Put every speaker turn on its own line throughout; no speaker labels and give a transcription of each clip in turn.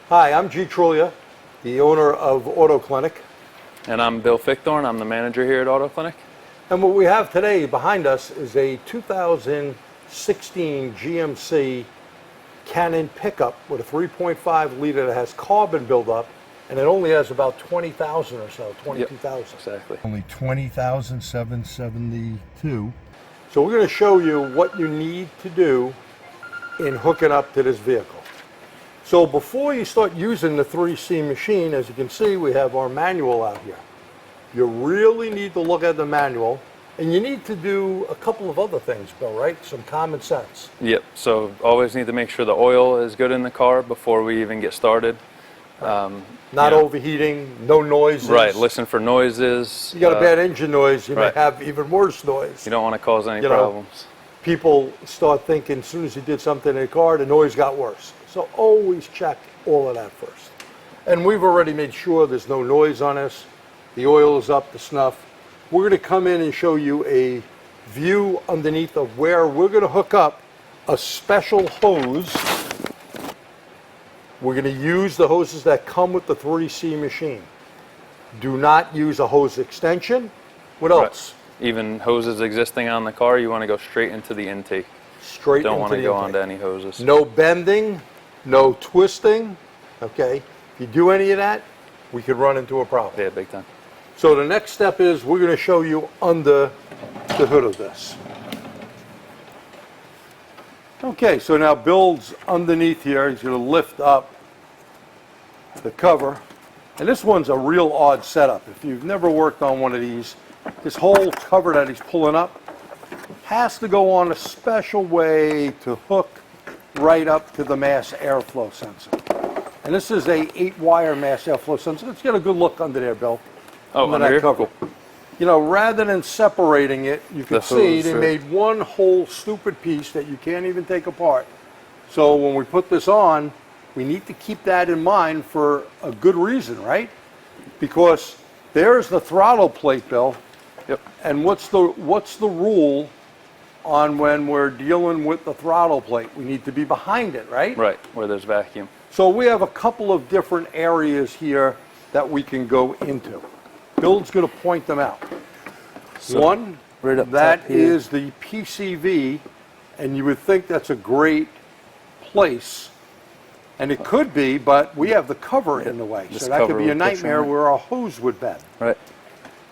Hi, I'm G. Trulia, the owner of Auto Clinic.
And I'm Bill Fickthorn. I'm the manager here at Auto Clinic.
And what we have today behind us is a 2016 GMC Cannon pickup with a 3.5 liter that has carbon buildup, and it only has about 20,000 or so, 22,000.
Yep, exactly.
Only 20,772. So we're going to show you what you need to do in hooking up to this vehicle. So before you start using the 3C machine, as you can see, we have our manual out here. You really need to look at the manual, and you need to do a couple of other things, Bill, right? Some common sense.
Yep, so always need to make sure the oil is good in the car before we even get started.
Not overheating, no noises.
Right, listen for noises.
You got a bad engine noise, you
right.
may have even worse noise.
You don't want to cause any problems.
People start thinking as soon as you did something in the car, the noise got worse. So always check all of that first. And we've already made sure there's no noise on this. The oil is up to snuff. We're going to come in and show you a view underneath of where we're going to hook up a special hose. We're going to use the hoses that come with the 3C machine. Do not use a hose extension. What else?
Right. Even hoses existing on the car, you want to go straight into the intake.
Straight
Don't
into
want to
the
go
intake.
onto any hoses.
No bending, no twisting. Okay, if you do any of that, we could run into a problem.
Yeah, big time.
So the next step is we're going to show you under the hood of this. Okay, so now Bill's underneath here. He's going to lift up the cover. And this one's a real odd setup. If you've never worked on one of these, this whole cover that he's pulling up has to go on a special way to hook right up to the mass airflow sensor. And this is a 8-wire mass airflow sensor. Let's get a good look under there, Bill.
Oh, under
that cover.
Cool.
You know, rather than separating it, you can see they made one whole stupid piece that you can't even take apart. So when we put this on, we need to keep that in mind for a good reason, right? Because there's the throttle plate, Bill.
Yep.
And what's the rule on when we're dealing with the throttle plate? We need to be behind it, right?
Right, where there's vacuum.
So we have a couple of different areas here that we can go into. Bill's going to point them out.
So,
one,
right up
that
top here
is the PCV, and you would think that's a great place. And it could be, but we have the cover in the way. So that could be a nightmare where a hose would bend. Right.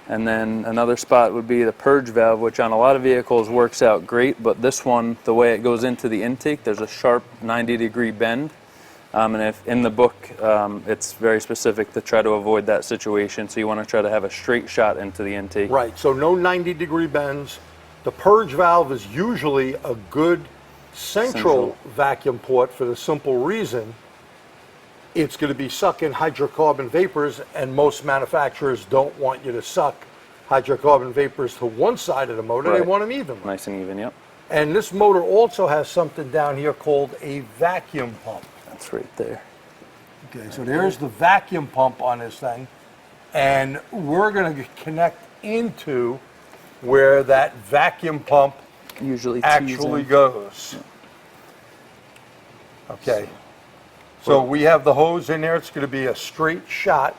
And then another spot would be the purge valve, which on a lot of vehicles works out great, but this one, the way it goes into the intake, there's a sharp 90-degree bend. And if in the book, it's very specific to try to avoid that situation. So you want to try to have a straight shot into the intake.
Right, so no 90-degree bends. The purge valve is usually a good central vacuum port for the simple reason it's going to be sucking hydrocarbon vapors, and most manufacturers don't want you to suck hydrocarbon vapors to one side of the motor. Right. They want them even.
Nice and even, yep.
And this motor also has something down here called a vacuum pump.
That's right there.
Okay, so there's the vacuum pump on this thing, and we're going to connect into where that vacuum pump
usually
actually goes. Okay, so we have the hose in there. It's going to be a straight shot,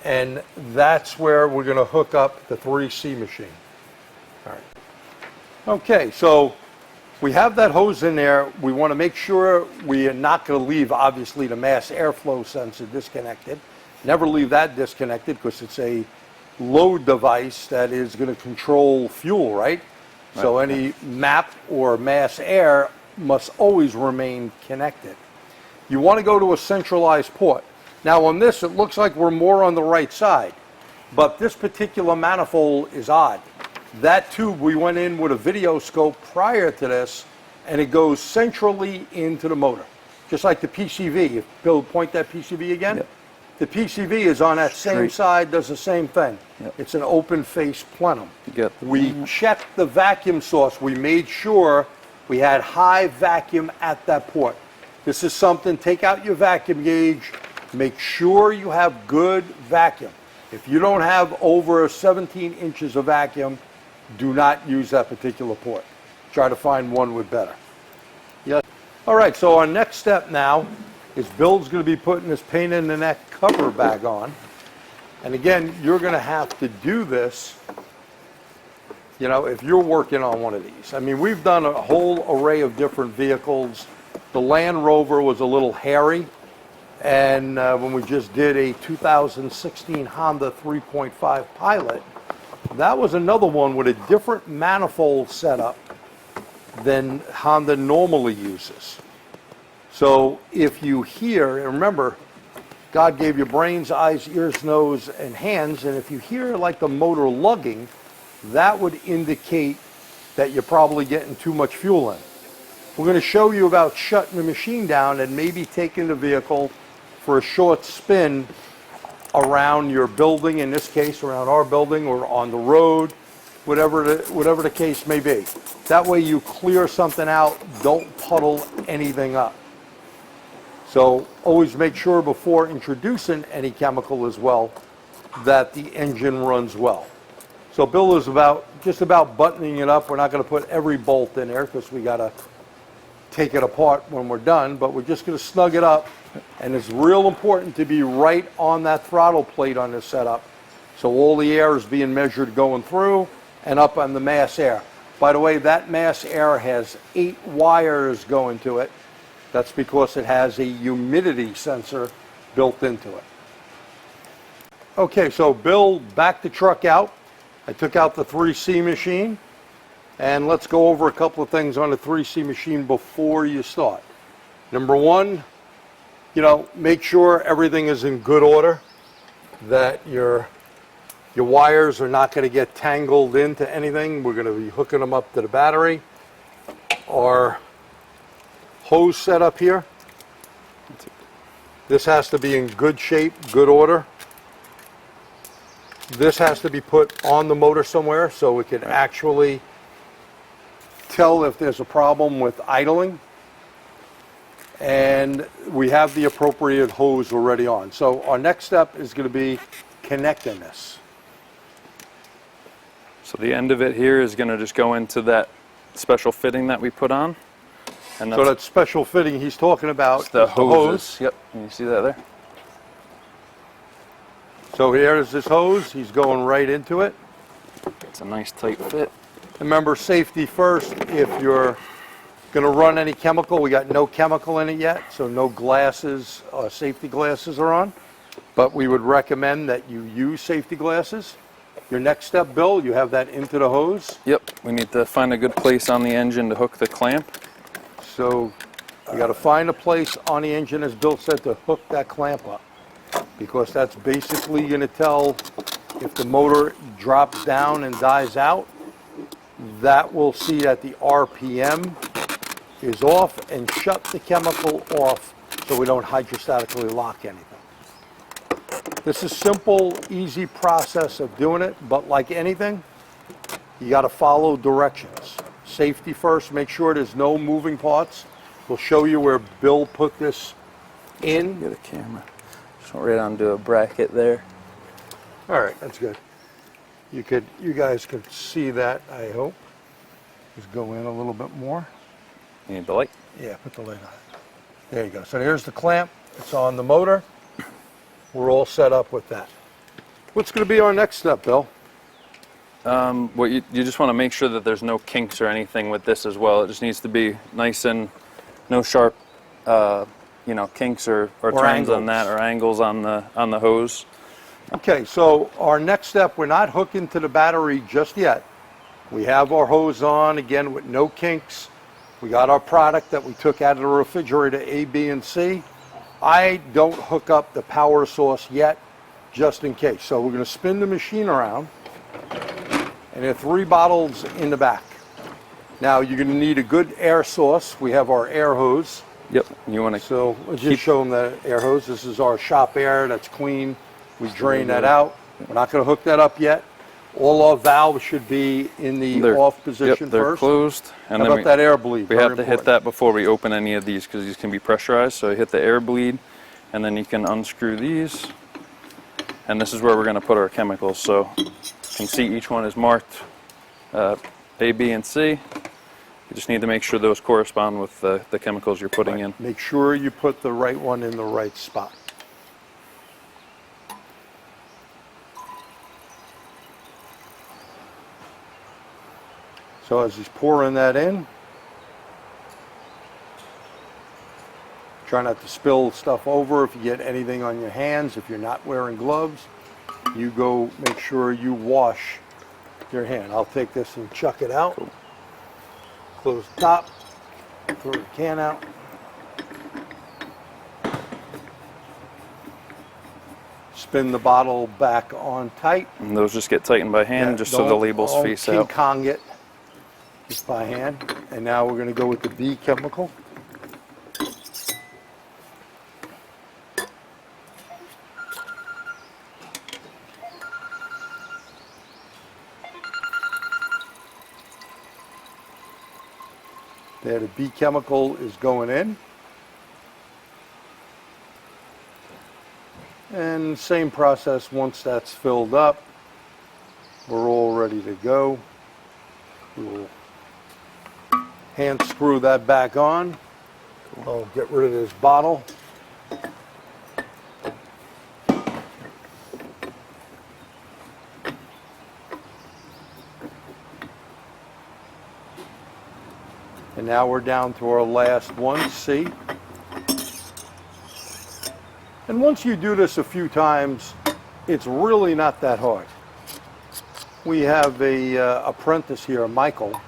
and that's where we're going to hook up the 3C machine. All right. Okay, so we have that hose in there. We want to make sure we are not going to leave, obviously, the mass airflow sensor disconnected. Never leave that disconnected because it's a load device that is going to control fuel, right? So any MAP or mass air must always remain connected. You want to go to a centralized port. Now on this, it looks like we're more on the right side, but this particular manifold is odd. That tube, we went in with a video scope prior to this, and it goes centrally into the motor, just like the PCV. If Bill, point that PCV again. Yep. The PCV is on that same side, does the same thing. Yep. It's an open face plenum. Yep. We checked the vacuum source. We made sure we had high vacuum at that port. This is something, take out your vacuum gauge, make sure you have good vacuum. If you don't have over 17 inches of vacuum, do not use that particular port. Try to find one with better. Yeah. All right, so our next step now is Bill's going to be putting this pain in the neck cover bag on. And again, you're going to have to do this, you know, if you're working on one of these. I mean, we've done a whole array of different vehicles. The Land Rover was a little hairy. And when we just did a 2016 Honda 3.5 Pilot, that was another one with a different manifold setup than Honda normally uses. So if you hear, and remember, God gave you brains, eyes, ears, nose, and hands, and if you hear like the motor lugging, that would indicate that you're probably getting too much fuel in. We're going to show you about shutting the machine down and maybe taking the vehicle for a short spin around your building, in this case around our building, or on the road, whatever the case may be. That way you clear something out, don't puddle anything up. So always make sure before introducing any chemical as well that the engine runs well. So Bill is just about buttoning it up. We're not going to put every bolt in there because we got to take it apart when we're done, but we're just going to snug it up. And it's real important to be right on that throttle plate on this setup, so all the air is being measured going through and up on the mass air. By the way, that mass air has 8 wires going to it. That's because it has a humidity sensor built into it. Okay, so Bill backed the truck out. I took out the 3C machine, and let's go over a couple of things on the 3C machine before you start. Number one, you know, make sure everything is in good order, that your wires are not going to get tangled into anything. We're going to be hooking them up to the battery. Our hose set up here, this has to be in good shape, good order. This has to be put on the motor somewhere so we can actually tell if there's a problem with idling. And we have the appropriate hose already on. So our next step is going to be connecting this.
So the end of it here is going to just go into that special fitting that we put on. And
so that special fitting he's talking about
the
is the hose.
Yep, can you see that there?
So here's this hose. He's going right into it.
It's a nice tight fit.
Remember, safety first. If you're going to run any chemical, we got no chemical in it yet, so no glasses, safety glasses are on. But we would recommend that you use safety glasses. Your next step, Bill, you have that into the hose.
Yep, we need to find a good place on the engine to hook the clamp.
So you got to find a place on the engine, as Bill said, to hook that clamp up, because that's basically going to tell if the motor drops down and dies out. That will see that the RPM is off and shut the chemical off so we don't hydrostatically lock anything. This is simple, easy process of doing it, but like anything, you got to follow directions. Safety first, make sure there's no moving parts. We'll show you where Bill put this in.
Get a camera. Just went right onto a bracket there.
All right, that's good. You guys could see that, I hope. Just go in a little bit more.
You need the light?
Yeah, put the light on it. There you go. So here's the clamp. It's on the motor. We're all set up with that. What's going to be our next step, Bill?
What you just want to make sure that there's no kinks or anything with this as well. It just needs to be nice and no sharp, kinks or turns
angles
on that, or angles on the hose.
Okay, so our next step, we're not hooking to the battery just yet. We have our hose on, again, with no kinks. We got our product that we took out of the refrigerator, A, B, and C. I don't hook up the power source yet, just in case. So we're going to spin the machine around, and there are 3 bottles in the back. Now you're going to need a good air source. We have our air hose.
Yep, you want to.
So let's just show them the air hose. This is our shop air that's clean. We drain that out. We're not going to hook that up yet. All our valves should be in the off position
Yep, they're
first.
Closed.
And how about that air bleed?
We have to hit that before we open any of these because these can be pressurized. So you hit the air bleed, and then you can unscrew these. And this is where we're going to put our chemicals. So you can see each one is marked A, B, and C. You just need to make sure those correspond with the chemicals you're putting in.
Make sure you put the right one in the right spot. So as he's pouring that in, try not to spill stuff over. If you get anything on your hands, if you're not wearing gloves, you go make sure you wash your hand. I'll take this and chuck it out.
Cool.
Close the top, throw the can out. Spin the bottle back on tight.
And those just get tightened by hand, just so the labels face out.
King Kong it just by hand. And now we're going to go with the B chemical. There, the B chemical is going in. And same process, once that's filled up, we're all ready to go. We'll hand screw that back on. I'll get rid of this bottle. And now we're down to our last one, C. And once you do this a few times, it's really not that hard. We have a apprentice here, Michael,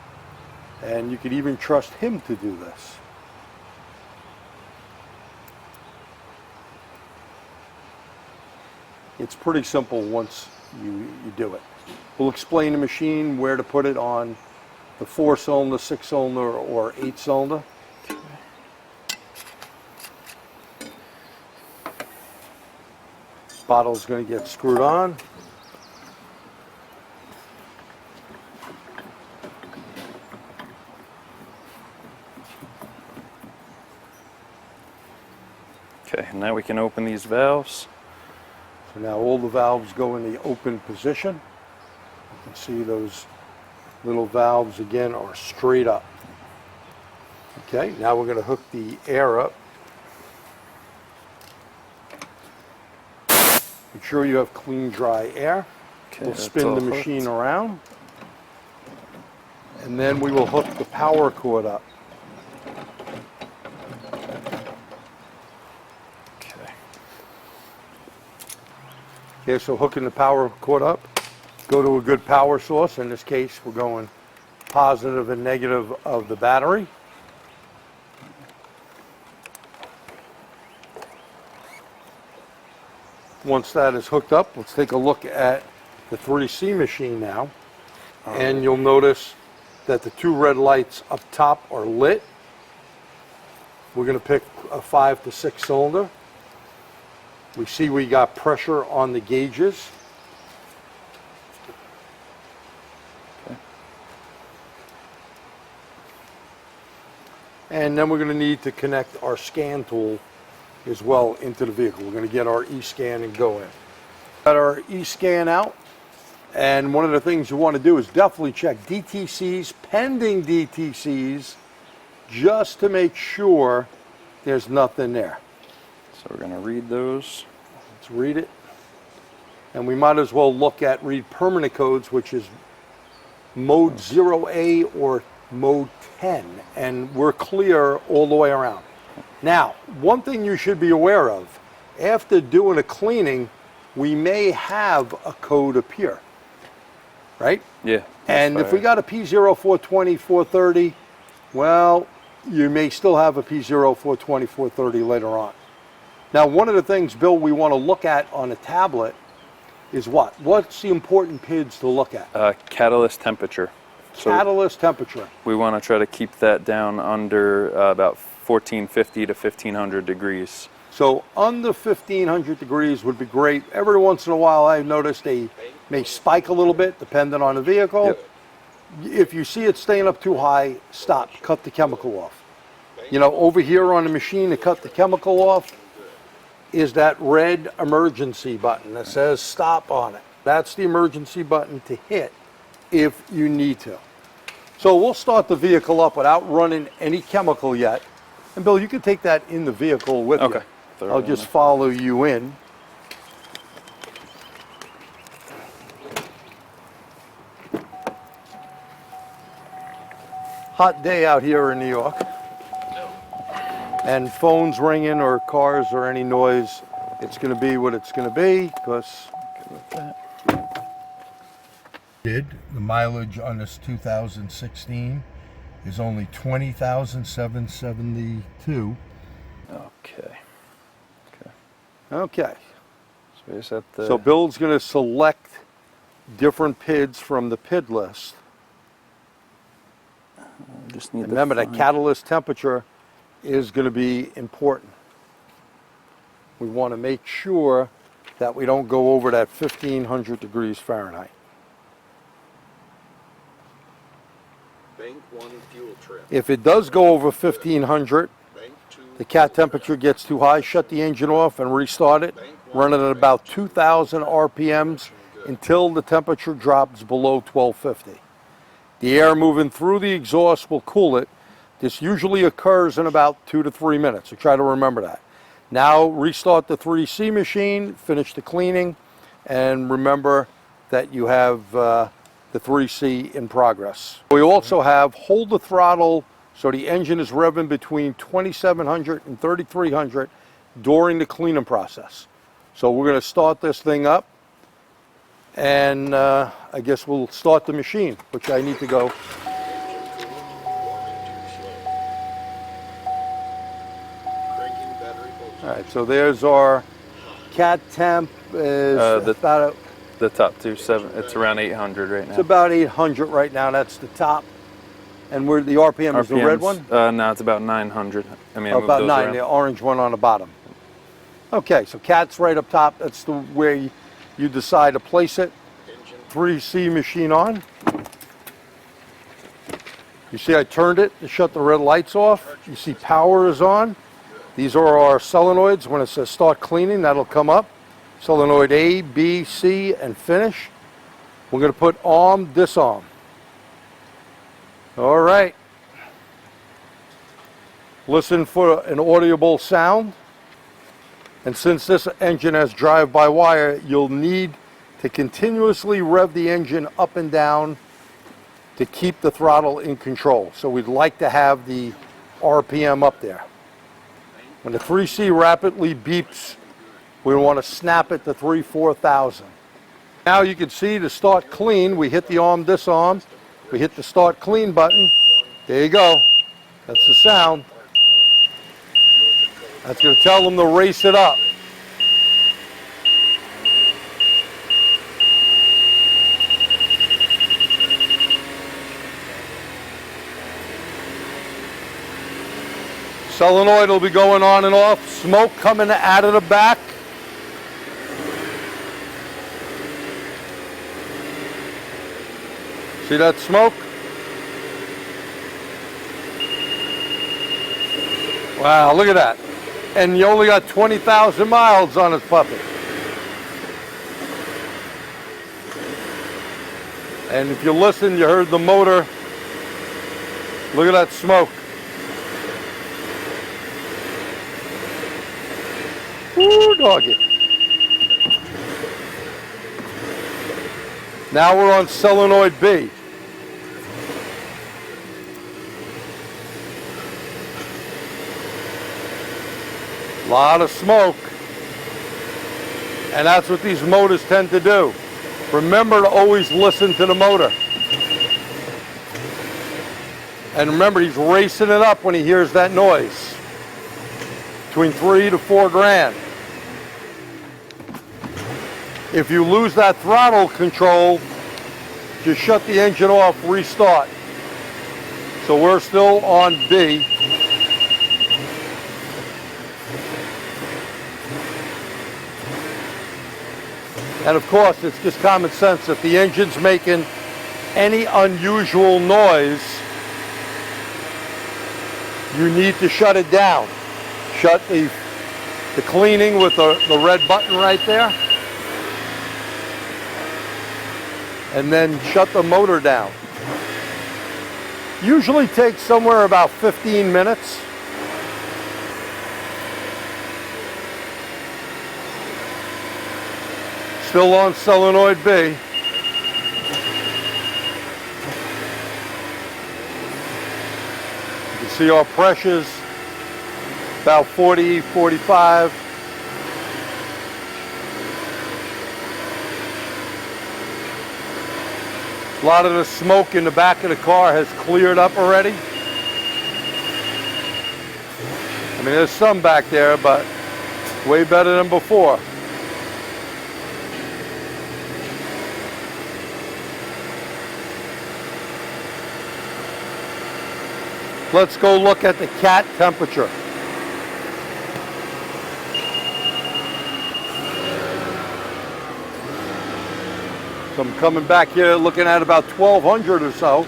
and you could even trust him to do this. It's pretty simple once you do it. We'll explain the machine, where to put it on the 4-cylinder, 6-cylinder, or 8-cylinder. Bottle's going to get screwed on.
Okay, now we can open these valves.
So now all the valves go in the open position. You can see those little valves again are straight up. Okay, now we're going to hook the air up. Make sure you have clean, dry air.
Okay,
We'll spin the machine around. And then we will hook the power cord up.
Okay.
Okay, so hooking the power cord up, go to a good power source. In this case, we're going positive and negative of the battery. Once that is hooked up, let's take a look at the 3C machine now. And you'll notice that the 2 red lights up top are lit. We're going to pick a 5 to 6 cylinder. We see we got pressure on the gauges. And then we're going to need to connect our scan tool as well into the vehicle. We're going to get our e-scan and go in. Got our e-scan out, and one of the things you want to do is definitely check DTCs, pending DTCs, just to make sure there's nothing there.
So we're going to read those.
Let's read it. And we might as well read permanent codes, which is mode 0A or mode 10, and we're clear all the way around. Now, one thing you should be aware of, after doing a cleaning, we may have a code appear, right?
Yeah.
And if we got a P0, 420, 430, well, you may still have a P0, 420, 430 later on. Now, one of the things, Bill, we want to look at on a tablet is what? What's the important PIDs to look at?
Catalyst temperature. So
Catalyst temperature.
we want to try to keep that down under about 1450 to 1500 degrees.
So under 1500 degrees would be great. Every once in a while I've noticed they may spike a little bit depending on the vehicle.
Yep.
If you see it staying up too high, stop, cut the chemical off. You know, over here on the machine to cut the chemical off is that red emergency button that says stop on it. That's the emergency button to hit if you need to. So we'll start the vehicle up without running any chemical yet. And Bill, you can take that in the vehicle with
Okay.
you. I'll just follow you in. Hot day out here in New York. And phones ringing or cars or any noise, it's going to be what it's going to be because the mileage on this 2016 is only 20,772.
Okay.
Okay.
So we just have to.
So Bill's going to select different PIDs from the PID list.
Just need
Remember that catalyst temperature is going to be important. We want to make sure that we don't go over that 1500 degrees Fahrenheit.
Bank 1 fuel trim.
If it does go over 1500,
Bank 2
the cat temperature gets too high, shut the engine off and restart it. Run it at about 2,000 RPMs until the temperature drops below 1250. The air moving through the exhaust will cool it. This usually occurs in about 2 to 3 minutes, so try to remember that. Now restart the 3C machine, finish the cleaning, and remember that you have the 3C in progress. We also have hold the throttle so the engine is revving between 2700 and 3300 during the cleaning process. So we're going to start this thing up, and I guess we'll start the machine, which I need to go. All right, so there's our cat temp is about
the top 27. It's around 800 right now.
it's about 800 right now. That's the top, and where the RPM is the red one.
No, it's about 900. I mean, I moved
About
those
9.
around.
The orange one on the bottom. Okay, so cat's right up top. That's the where you decide to place it. 3C machine on. You see I turned it to shut the red lights off. You see power is on. These are our solenoids. When it says start cleaning, that'll come up. Solenoid A, B, C, and finish. We're going to put arm, disarm. All right. Listen for an audible sound. And since this engine has drive-by-wire, you'll need to continuously rev the engine up and down to keep the throttle in control. So we'd like to have the RPM up there. When the 3C rapidly beeps, we want to snap it to 3-4,000. Now you can see to start clean, we hit the arm disarm, we hit the start clean button. There you go. That's the sound. That's going to tell them to race it up. Solenoid will be going on and off. Smoke coming out of the back. See that smoke? Wow, look at that. And you only got 20,000 miles on this puppy. And if you listen, you heard the motor. Look at that smoke. Woo, doggy. Now we're on solenoid B. A lot of smoke. And that's what these motors tend to do. Remember to always listen to the motor. And remember, he's racing it up when he hears that noise. Between 3 to 4 grand. If you lose that throttle control, just shut the engine off, restart. So we're still on B. And of course, it's just common sense. If the engine's making any unusual noise, you need to shut it down. Shut the cleaning with the red button right there. And then shut the motor down. Usually takes somewhere about 15 minutes. Still on solenoid B. You can see our pressures, about 40, 45. A lot of the smoke in the back of the car has cleared up already. I mean, there's some back there, but way better than before. Let's go look at the cat temperature. So I'm coming back here looking at about 1200 or so.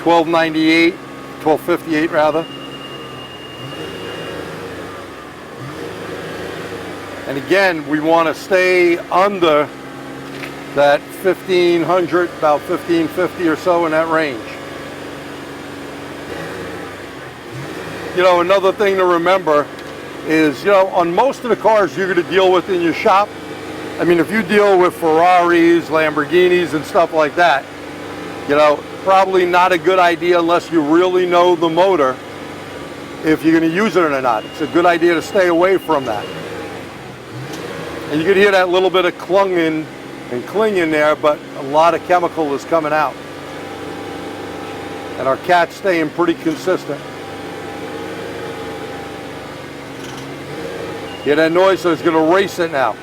1298, 1258 rather. And again, we want to stay under that 1500, about 1550 or so in that range. You know, another thing to remember is, you know, on most of the cars you're going to deal with in your shop, I mean, if you deal with Ferraris, Lamborghinis, and stuff like that, you know, probably not a good idea unless you really know the motor, if you're going to use it or not. It's a good idea to stay away from that. And you can hear that little bit of clunging and clinging there, but a lot of chemical is coming out. And our cat's staying pretty consistent. Hear that noise? So it's going to race it now.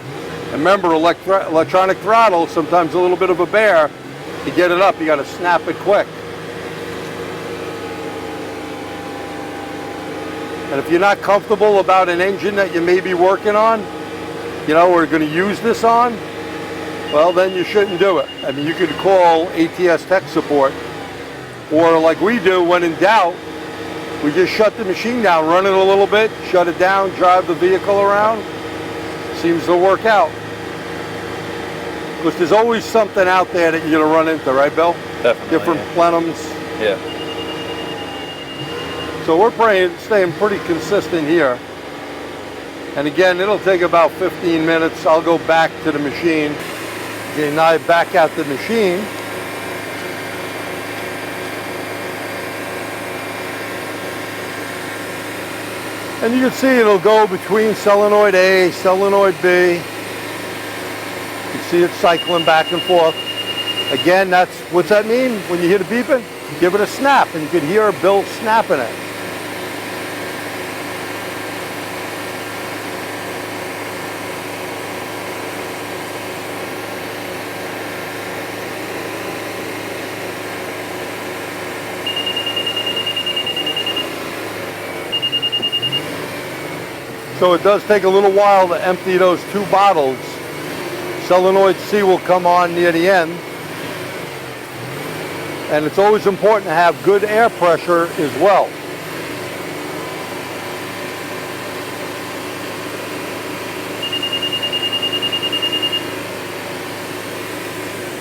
And remember, electronic throttle, sometimes a little bit of a bear. To get it up, you got to snap it quick. And if you're not comfortable about an engine that you may be working on, you know, we're going to use this on, well, then you shouldn't do it. I mean, you could call ATS tech support, or like we do, when in doubt, we just shut the machine down, run it a little bit, shut it down, drive the vehicle around. Seems to work out. Because there's always something out there that you're going to run into, right, Bill?
Definitely.
Different plenums.
Yeah.
So we're staying pretty consistent here. And again, it'll take about 15 minutes. I'll go back to the machine. Okay, now back at the machine. And you can see it'll go between solenoid A, solenoid B. You can see it cycling back and forth. Again, what's that mean? When you hear the beeping, give it a snap, and you can hear Bill snapping it. So it does take a little while to empty those 2 bottles. Solenoid C will come on near the end. And it's always important to have good air pressure as well.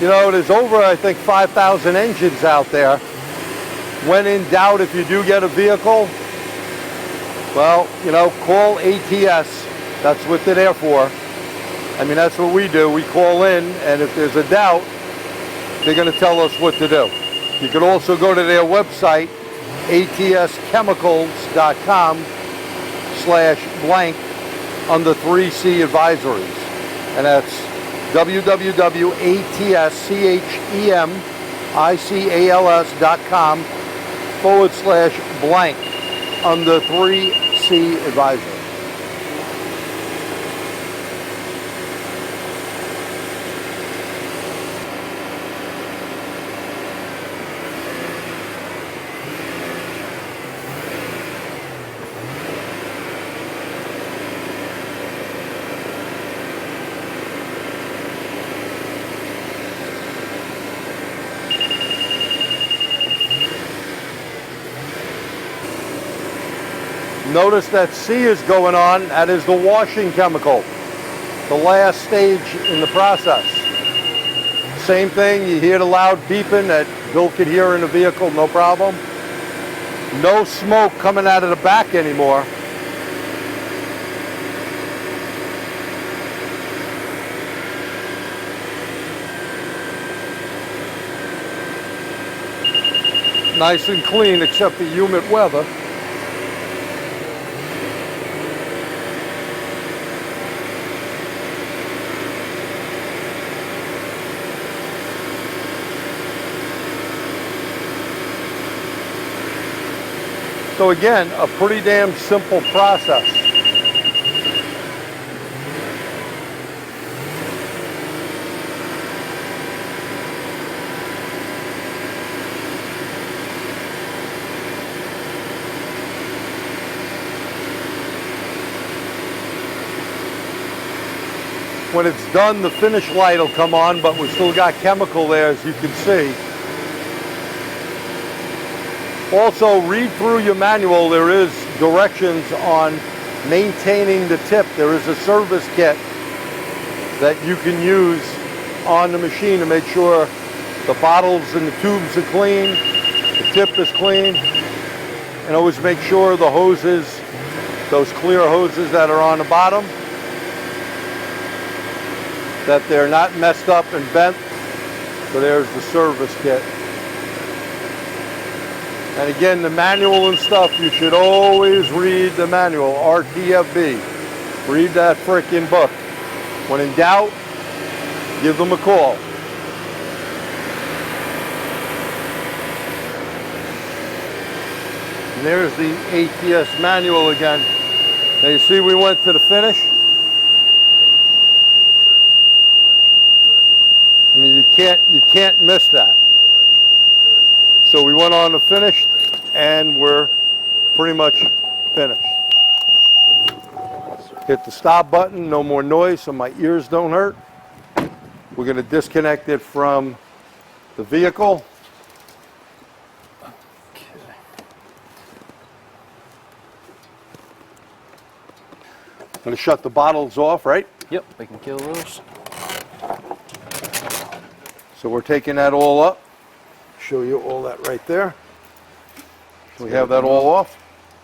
You know, there's over, I think, 5,000 engines out there. When in doubt, if you do get a vehicle, well, you know, call ATS. That's what they're there for. I mean, that's what we do. We call in, and if there's a doubt, they're going to tell us what to do. You can also go to their website, atschemical.com/blank under 3C advisories. And that's www.atschemicals.com/blank under 3C advisory. Notice that C is going on. That is the washing chemical, the last stage in the process. Same thing, you hear the loud beeping that Bill could hear in the vehicle, no problem. No smoke coming out of the back anymore. Nice and clean except the humid weather. So again, a pretty damn simple process. When it's done, the finish light will come on, but we still got chemical there, as you can see. Also, read through your manual. There is directions on maintaining the tip. There is a service kit that you can use on the machine to make sure the bottles and the tubes are clean, the tip is clean, and always make sure the hoses, those clear hoses that are on the bottom, that they're not messed up and bent. So there's the service kit. And again, the manual and stuff, you should always read the manual, RTFB. Read that frickin' book. When in doubt, give them a call. And there's the ATS manual again. Now you see we went to the finish. I mean, you can't miss that. So we went on to finish, and we're pretty much finished. Hit the stop button, no more noise so my ears don't hurt. We're going to disconnect it from the vehicle. I'm going to shut the bottles off, right?
Yep, we can kill those.
So we're taking that all up. Show you all that right there. So we have that all off.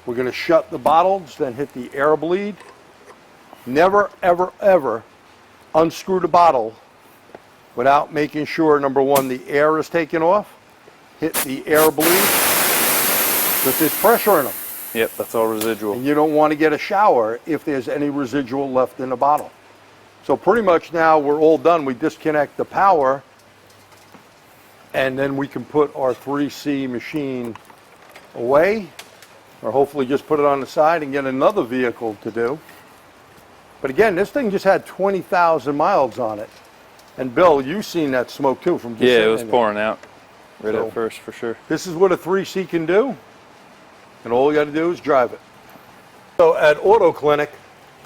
We're going to shut the bottles, then hit the air bleed. Never, ever, ever unscrew the bottle without making sure, number one, the air is taken off. Hit the air bleed, because there's pressure in them.
Yep, that's all residual.
And you don't want to get a shower if there's any residual left in the bottle. So pretty much now we're all done. We disconnect the power, and then we can put our 3C machine away, or hopefully just put it on the side and get another vehicle to do. But again, this thing just had 20,000 miles on it. And Bill, you've seen that smoke too from just
Yeah, it
sitting
was
in
pouring out right
So-
at first for sure.
This is what a 3C can do, and all you got to do is drive it. So at Auto Clinic,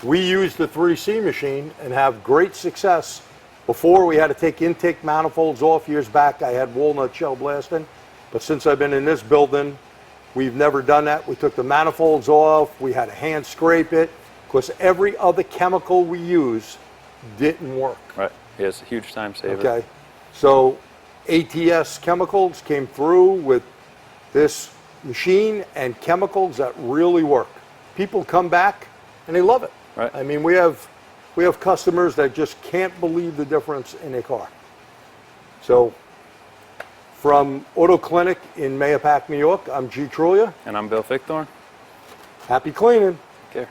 we use the 3C machine and have great success. Before, we had to take intake manifolds off. Years back, I had walnut shell blasting, but since I've been in this building, we've never done that. We took the manifolds off. We had to hand scrape it, because every other chemical we use didn't work.
Right. Yeah, it's a huge time saver.
Okay, so ATS Chemicals came through with this machine and chemicals that really work. People come back and they love it.
Right.
I mean, we have customers that just can't believe the difference in their car. So from Auto Clinic in Mahopac, New York, I'm G. Trulia.
And I'm Bill Fichthorn.
Happy cleaning.
Take care.